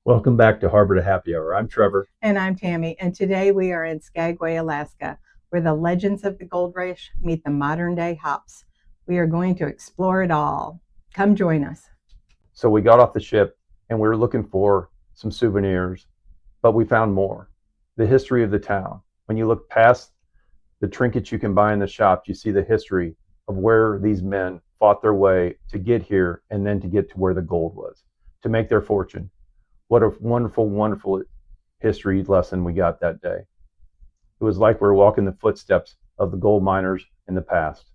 Welcome back to Harbor to Happy Hour. I'm Trevor. And I'm Tammy, and today we are in Skagway, Alaska, where the legends of the gold rush meet the modern day hops. We are going to explore it all. Come join us. So we got off the ship and we were looking for some souvenirs, but we found more. The history of the town. When you look past the trinkets you can buy in the shop, you see the history of where these men fought their way to get here and then to get to where the gold was, to make their fortune. What a wonderful, wonderful history lesson we got that day. It was like we were walking the footsteps of the gold miners in the past.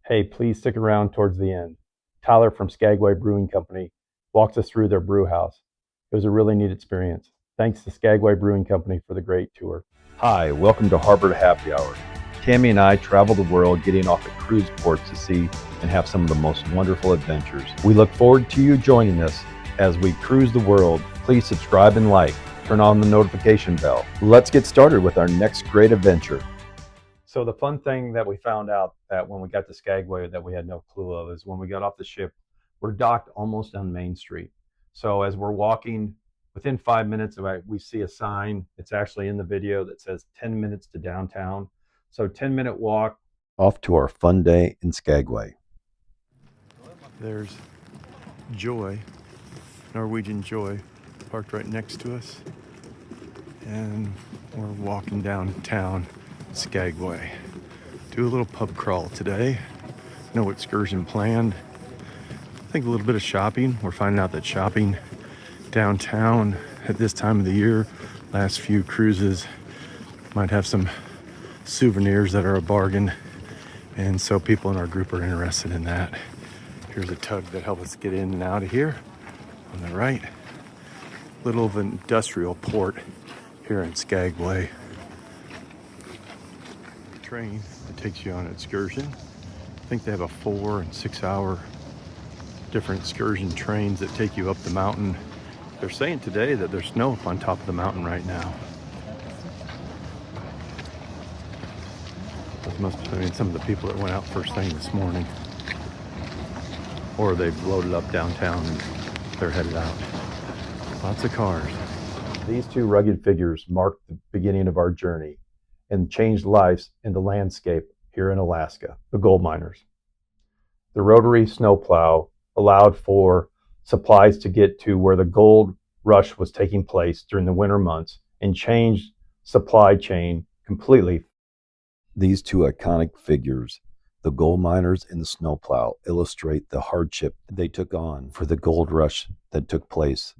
Hey, please stick around towards the end. Tyler from Skagway Brewing Company walks us through their brew house. It was a really neat experience. Thanks to Skagway Brewing Company for the great tour. Hi, welcome to Harbor to Happy Hour. Tammy and I travel the world getting off at cruise ports to see and have some of the most wonderful adventures. We look forward to you joining us as we cruise the world. Please subscribe and like. Turn on the notification bell. Let's get started with our next great adventure. So the fun thing that we found out that when we got to Skagway that we had no clue of is when we got off the ship, we're docked almost on Main Street. So as we're walking, within 5 minutes, we see a sign. It's actually in the video that says 10 minutes to downtown. So 10-minute walk. Off to our fun day in Skagway. There's Joy, Norwegian Joy, parked right next to us. And we're walking downtown Skagway. Do a little pub crawl today. No excursion planned. I think a little bit of shopping. We're finding out that shopping downtown at this time of the year, last few cruises, might have some souvenirs that are a bargain. And so people in our group are interested in that. Here's a tug that helps us get in and out of here on the right. Little of an industrial port here in Skagway. Train that takes you on an excursion. I think they have a 4 and 6 hour different excursion trains that take you up the mountain. They're saying today that there's snow up on top of the mountain right now. Those must have been some of the people that went out first thing this morning. Or they've loaded up downtown and they're headed out. Lots of cars. These two rugged figures marked the beginning of our journey and changed lives in the landscape here in Alaska, the gold miners. The Rotary Snowplow allowed for supplies to get to where the gold rush was taking place during the winter months and changed supply chain completely. These two iconic figures, the gold miners and the snowplow, illustrate the hardship they took on for the gold rush that took place.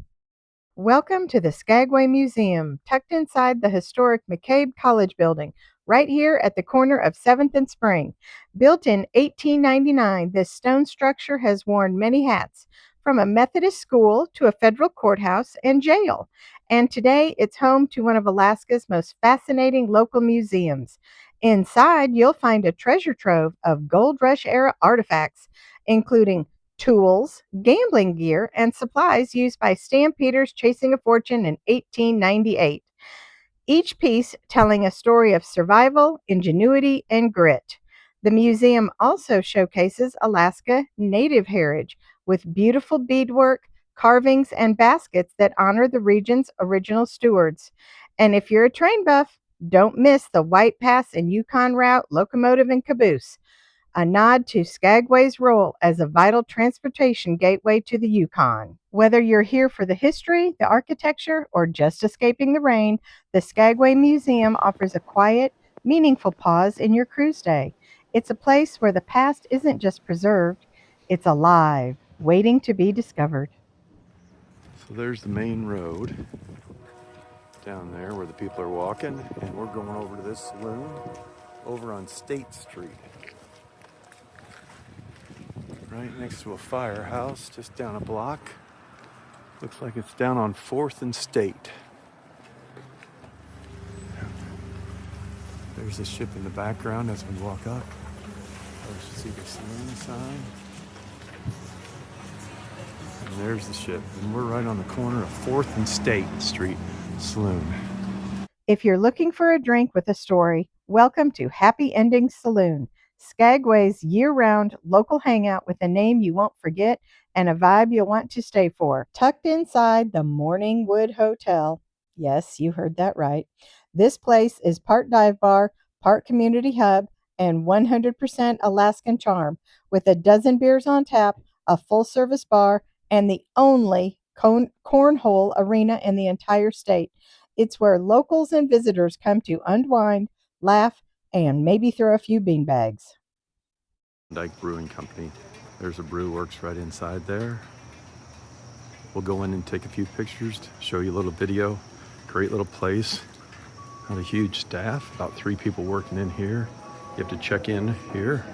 Welcome to the Skagway Museum, tucked inside the historic McCabe College building, right here at the corner of 7th and Spring. Built in 1899, this stone structure has worn many hats, from a Methodist school to a federal courthouse and jail. And today it's home to one of Alaska's most fascinating local museums. Inside, you'll find a treasure trove of Gold Rush era artifacts, including tools, gambling gear, and supplies used by stampeders chasing a fortune in 1898. Each piece telling a story of survival, ingenuity, and grit. The museum also showcases Alaska native heritage with beautiful beadwork, carvings, and baskets that honor the region's original stewards. And if you're a train buff, don't miss the White Pass and Yukon Route locomotive and caboose, a nod to Skagway's role as a vital transportation gateway to the Yukon. Whether you're here for the history, the architecture, or just escaping the rain, the Skagway Museum offers a quiet, meaningful pause in your cruise day. It's a place where the past isn't just preserved, it's alive, waiting to be discovered. So there's the main road down there where the people are walking, and we're going over to this saloon over on State Street. Right next to a firehouse, just down a block. Looks like it's down on 4th and State. There's the ship in the background as we walk up. There's see the saloon sign. And there's the ship. And we're right on the corner of 4th and State Street Saloon. If you're looking for a drink with a story, welcome to Happy Endings Saloon, Skagway's year-round local hangout with a name you won't forget and a vibe you'll want to stay for. Tucked inside the Morningwood Hotel. Yes, you heard that right. This place is part dive bar, part community hub, and 100% Alaskan charm, with a dozen beers on tap, a full-service bar, and the only cornhole arena in the entire state. It's where locals and visitors come to unwind, laugh, and maybe throw a few beanbags. Dyke Brewing Company. There's a brew works right inside there. We'll go in and take a few pictures, show you a little video. Great little place. Not a huge staff, about 3 people working in here. You have to check in here.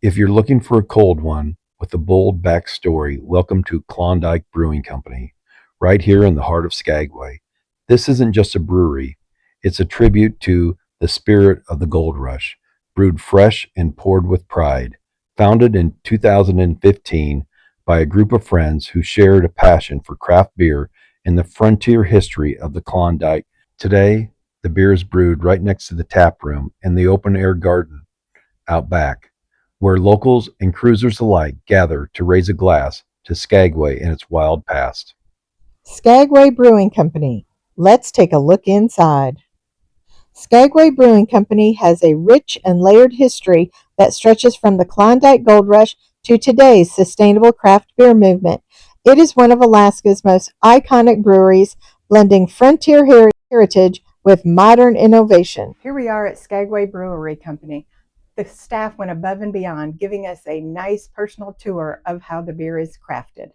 If you're looking for a cold one with a bold backstory, welcome to Klondike Brewing Company, right here in the heart of Skagway. This isn't just a brewery, it's a tribute to the spirit of the gold rush, brewed fresh and poured with pride. Founded in 2015 by a group of friends who shared a passion for craft beer and the frontier history of the Klondike. Today, the beer is brewed right next to the tap room and the open air garden out back, where locals and cruisers alike gather to raise a glass to Skagway and its wild past. Skagway Brewing Company. Let's take a look inside. Skagway Brewing Company has a rich and layered history that stretches from the Klondike Gold Rush to today's sustainable craft beer movement. It is one of Alaska's most iconic breweries, blending frontier heritage with modern innovation. Here we are at Skagway Brewery Company. The staff went above and beyond, giving us a nice personal tour of how the beer is crafted.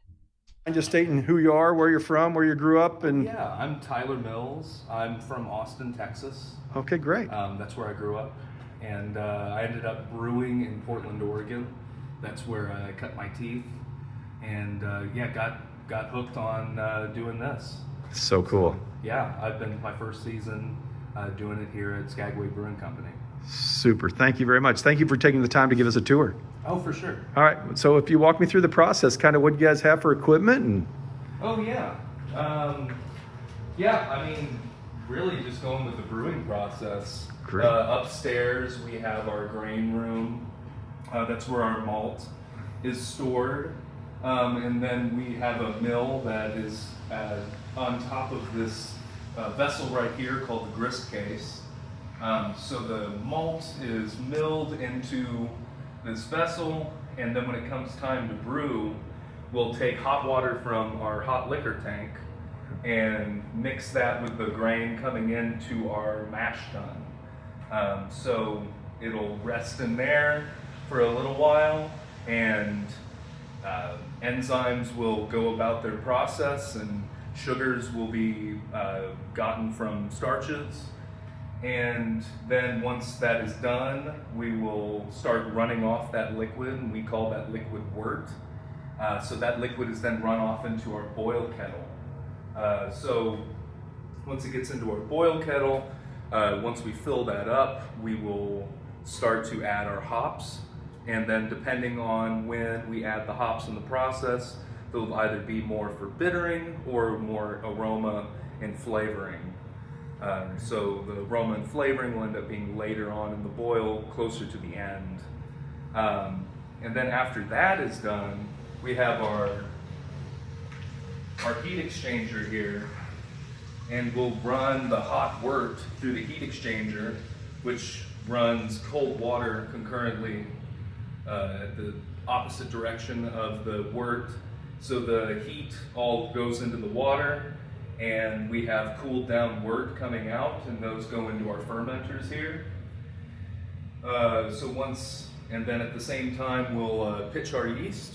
And just stating who you are, where you're from, where you grew up, and Yeah, I'm Tyler Mills. I'm from Austin, Texas. okay, great. That's where I grew up, and I ended up brewing in Portland, Oregon. That's where I cut my teeth, and got hooked on doing this. So cool. Yeah, I've been my first season doing it here at Skagway Brewing Company. Super. Thank you very much. Thank you for taking the time to give us a tour. Oh, for sure. All right. So if you walk me through the process, kind of what you guys have for equipment and. Oh yeah, I mean, really just going with the brewing process. Great. Upstairs we have our grain room. That's where our malt is stored, and then we have a mill that is on top of this vessel right here called the grist case. So the malt is milled into this vessel, and then when it comes time to brew, we'll take hot water from our hot liquor tank and mix that with the grain coming into our mash tun. So it'll rest in there for a little while, and enzymes will go about their process, and sugars will be gotten from starches. And then once that is done, we will start running off that liquid, and we call that liquid wort. So that liquid is then run off into our boil kettle. So once it gets into our boil kettle, once we fill that up, we will start to add our hops. And then depending on when we add the hops in the process, they'll either be more for bittering or more aroma and flavoring. So the aroma and flavoring will end up being later on in the boil, closer to the end. And then after that is done, we have our heat exchanger here, and we'll run the hot wort through the heat exchanger, which runs cold water concurrently at the opposite direction of the wort. So the heat all goes into the water, and we have cooled down wort coming out, and those go into our fermenters here. And then at the same time, we'll pitch our yeast,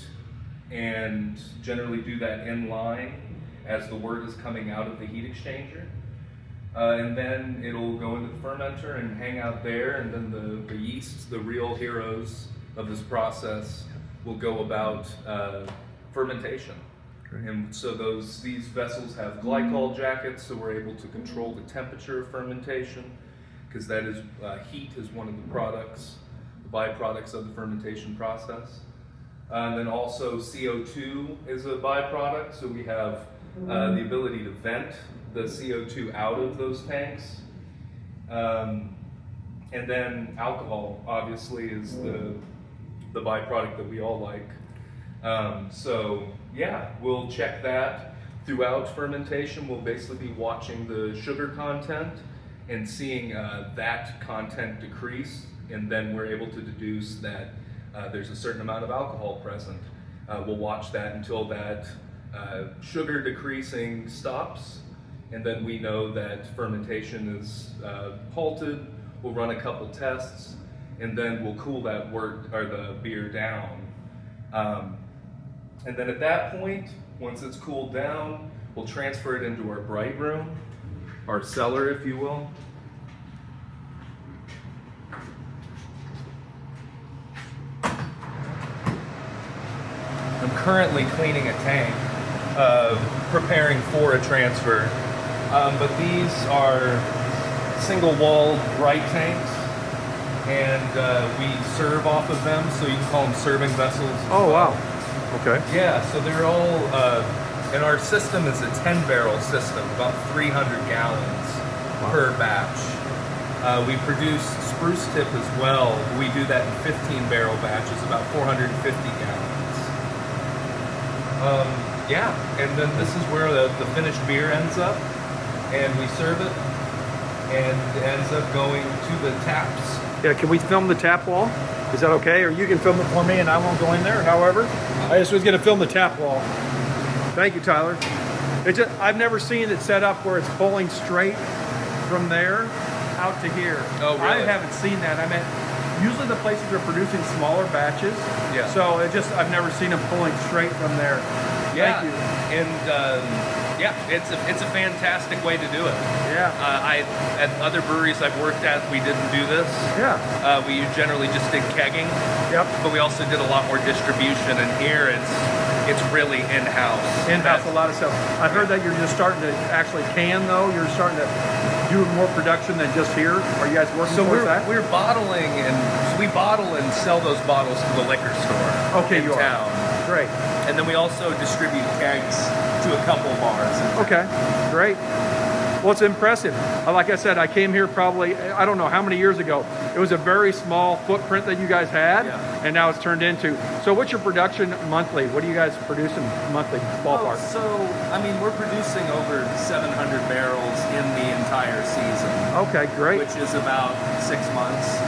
and generally do that in line as the wort is coming out of the heat exchanger. And then it'll go into the fermenter and hang out there, and then the yeasts, the real heroes of this process, will go about fermentation. And so these vessels have glycol jackets, so we're able to control the temperature of fermentation, because that is heat is one of the products, the byproducts of the fermentation process. And then also CO2 is a byproduct, so we have the ability to vent the CO2 out of those tanks. And then alcohol, obviously, is the byproduct that we all like. So yeah, we'll check that throughout fermentation. We'll basically be watching the sugar content and seeing that content decrease, and then we're able to deduce that there's a certain amount of alcohol present. We'll watch that until that sugar decreasing stops, and then we know that fermentation is halted. We'll run a couple tests, and then we'll cool that the beer down. And then at that point, once it's cooled down, we'll transfer it into our bright room, our cellar, if you will. I'm currently cleaning a tank, preparing for a transfer. But these are single-walled bright tanks, and we serve off of them, so you can call them serving vessels. Oh, wow. Okay. Yeah, so they're all, and our system is a 10-barrel system, about 300 gallons per batch. We produce spruce tip as well. We do that in 15-barrel batches, about 450 gallons. Yeah, and then this is where the finished beer ends up, and we serve it, and it ends up going to the taps. Yeah, can we film the tap wall? Is that okay? Or you can film it for me and I won't go in there, however. I just was gonna film the tap wall. Thank you, Tyler. I've never seen it set up where it's pulling straight from there out to here. Oh, really? I haven't seen that. I mean, usually the places are producing smaller batches. Yeah. So I've never seen them pulling straight from there. Yeah. Thank you. And yeah, it's a fantastic way to do it. Yeah. At other breweries I've worked at, we didn't do this. Yeah. We generally just did kegging. Yep. But we also did a lot more distribution, and here it's really in-house. In-house, a lot of stuff. I heard that you're just starting to actually can, though. You're starting to do more production than just here. Are you guys working towards that? We're bottling, and we bottle and sell those bottles to the liquor store in town. Great. And then we also distribute kegs to a couple bars. Okay, great. Well, it's impressive. Like I said, I came here probably, I don't know how many years ago. It was a very small footprint that you guys had, and now it's turned into. So what's your production monthly? What are you guys producing monthly, ballpark? Oh, so, I mean, we're producing over 700 barrels in the entire season. Okay, great. Which is about 6 months.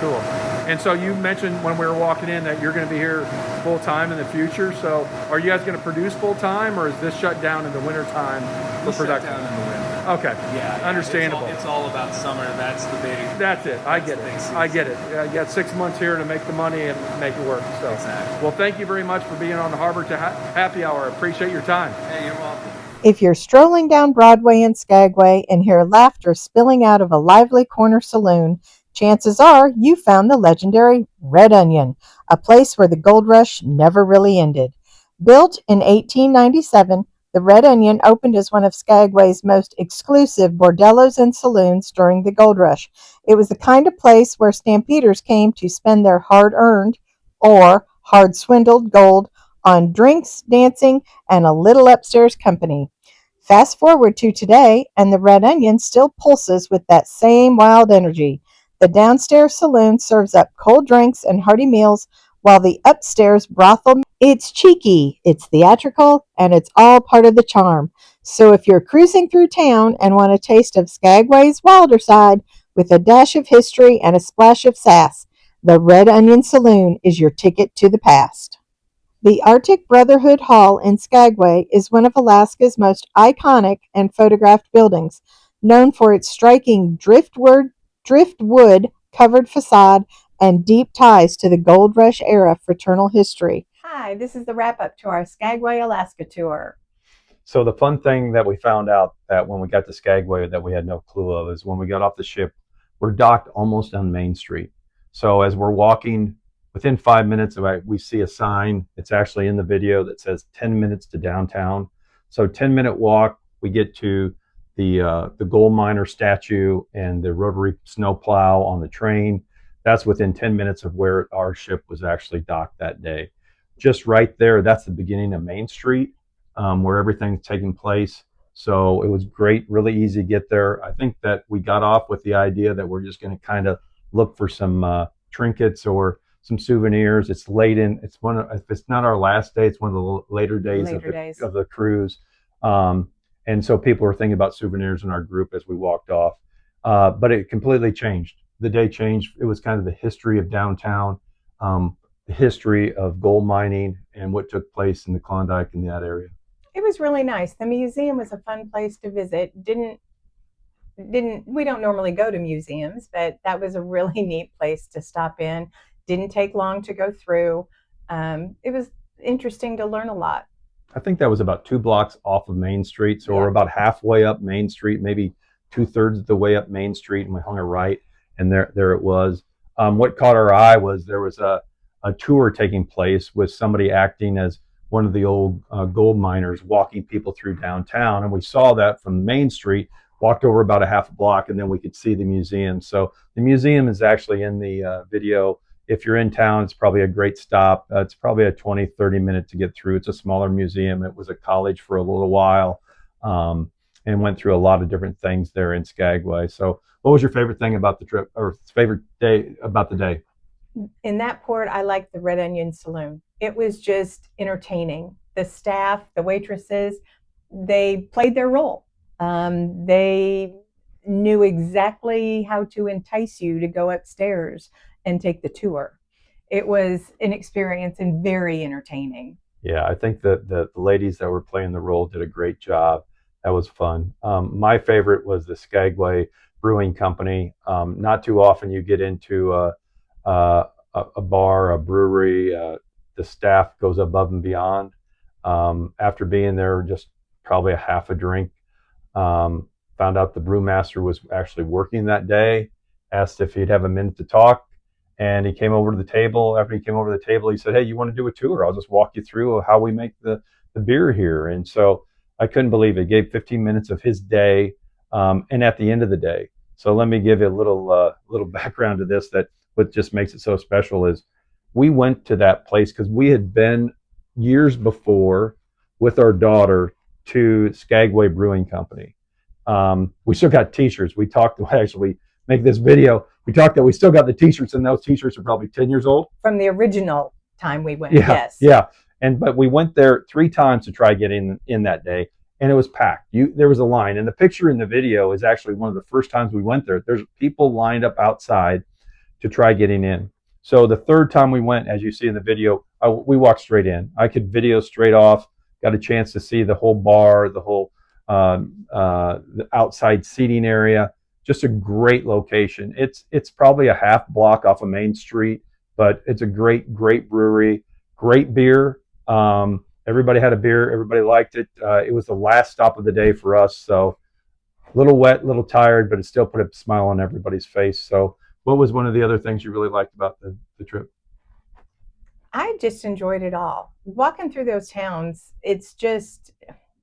Cool. And so you mentioned when we were walking in that you're going to be here full time in the future. So are you guys going to produce full time, or is this shut down in the winter time for production? Shut down in the winter. Okay. Yeah. Understandable. It's all about summer. That's the big. That's it. I get it. I get it. You got 6 months here to make the money and make it work. So. Exactly. Well, thank you very much for being on the Harbor to Happy Hour. Appreciate your time. Hey, you're welcome. If you're strolling down Broadway in Skagway and hear laughter spilling out of a lively corner saloon, chances are you found the legendary Red Onion, a place where the gold rush never really ended. Built in 1897, the Red Onion opened as one of Skagway's most exclusive bordellos and saloons during the gold rush. It was the kind of place where stampeders came to spend their hard-earned or hard-swindled gold on drinks, dancing, and a little upstairs company. Fast forward to today, and the Red Onion still pulses with that same wild energy. The downstairs saloon serves up cold drinks and hearty meals, while the upstairs brothel, it's cheeky, it's theatrical, and it's all part of the charm. So if you're cruising through town and want a taste of Skagway's wilder side with a dash of history and a splash of sass, the Red Onion Saloon is your ticket to the past. The Arctic Brotherhood Hall in Skagway is one of Alaska's most iconic and photographed buildings, known for its striking driftwood-covered facade and deep ties to the Gold Rush era fraternal history. Hi, this is the wrap-up to our Skagway, Alaska tour. So the fun thing that we found out that when we got to Skagway that we had no clue of is when we got off the ship, we're docked almost on Main Street. So as we're walking, within 5 minutes, we see a sign. It's actually in the video that says 10 minutes to downtown. So 10-minute walk, we get to the gold miner statue and the Rotary Snowplow on the train. That's within 10 minutes of where our ship was actually docked that day. Just right there, that's the beginning of Main Street, where everything's taking place. So it was great, really easy to get there. I think that we got off with the idea that we're just going to kind of look for some trinkets or some souvenirs. It's late in. It's if it's not our last day, it's one of the later days of the cruise. And so people were thinking about souvenirs in our group as we walked off. But it completely changed. The day changed. It was kind of the history of downtown, the history of gold mining, and what took place in the Klondike in that area. It was really nice. The museum was a fun place to visit. We don't normally go to museums, but that was a really neat place to stop in. Didn't take long to go through. It was interesting to learn a lot. I think that was about 2 blocks off of Main Street, so we're about halfway up Main Street, maybe 2/3 of the way up Main Street, and we hung a right, and there it was. What caught our eye was there was a tour taking place with somebody acting as one of the old gold miners, walking people through downtown, and we saw that from Main Street. Walked over about a half a block, and then we could see the museum. So the museum is actually in the video. If you're in town, it's probably a great stop. It's probably a 20-30 minute to get through. It's a smaller museum. It was a college for a little while, and went through a lot of different things there in Skagway. So what was your favorite thing about the trip, or favorite day about the day? In that port, I liked the Red Onion Saloon. It was just entertaining. The staff, the waitresses, they played their role. They knew exactly how to entice you to go upstairs and take the tour. It was an experience and very entertaining. Yeah, I think that the ladies that were playing the role did a great job. That was fun. My favorite was the Skagway Brewing Company. Not too often you get into a bar, a brewery. The staff goes above and beyond. After being there just probably a half a drink, found out the brewmaster was actually working that day, asked if he'd have a minute to talk, and he came over to the table. After he came over to the table, he said, "Hey, you want to do a tour? I'll just walk you through how we make the beer here." And so I couldn't believe it. Gave 15 minutes of his day, and at the end of the day. So let me give you a little background to this. That what just makes it so special is we went to that place because we had been years before with our daughter to Skagway Brewing Company. We still got T-shirts. We talked to actually make this video. We talked that we still got the T-shirts, and those T-shirts are probably 10 years old from the original time we went. Yeah, yes, yeah. But we went there 3 times to try getting in that day, and it was packed. There was a line, and the picture in the video is actually one of the first times we went there. There's people lined up outside to try getting in. So the 3rd time we went, as you see in the video, we walked straight in. I could video straight off. Got a chance to see the whole bar, the whole the outside seating area. Just a great location. It's probably a half block off of Main Street, but it's a great brewery, great beer. Everybody had a beer. Everybody liked it. It was the last stop of the day for us, so a little wet, a little tired, but it still put a smile on everybody's face. So what was one of the other things you really liked about the trip? I just enjoyed it all. Walking through those towns, it's just,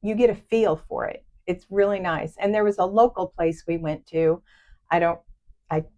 you get a feel for it. It's really nice. And there was a local place we went to. I'm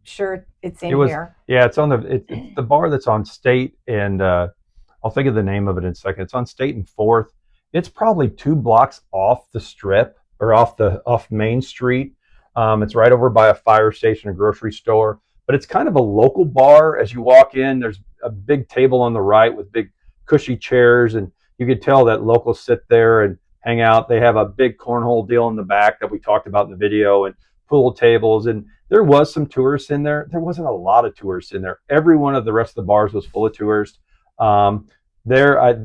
sure it's in here. Yeah, it's it's the bar that's on State, and I'll think of the name of it in a second. It's on State and 4th. It's probably 2 blocks off the strip, or off Main Street. It's right over by a fire station, a grocery store. But it's kind of a local bar. As you walk in, there's a big table on the right with big cushy chairs, and you could tell that locals sit there and hang out. They have a big cornhole deal in the back that we talked about in the video, and pool tables. And there was some tourists in there. There wasn't a lot of tourists in there. Every one of the rest of the bars was full of tourists. I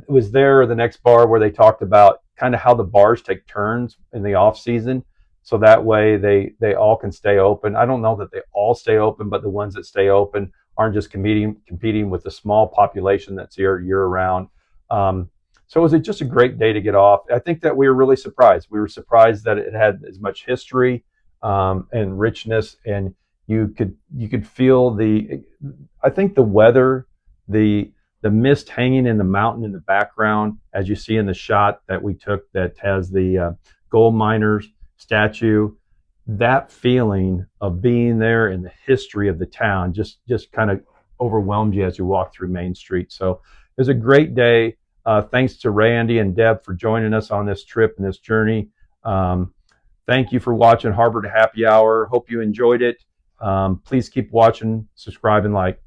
was there the next bar where they talked about kind of how the bars take turns in the off season. So that way they all can stay open. I don't know that they all stay open, but the ones that stay open aren't just competing with the small population that's here year round. So it was just a great day to get off. I think that we were really surprised. We were surprised that it had as much history and richness, and you could feel I think the weather, the mist hanging in the mountain in the background, as you see in the shot that we took that has the gold miners statue. That feeling of being there and the history of the town just kind of overwhelmed you as you walk through Main Street. So it was a great day. Thanks to Randy and Deb for joining us on this trip and this journey. Thank you for watching Harbor to Happy Hour. Hope you enjoyed it. Please keep watching, subscribe, and like.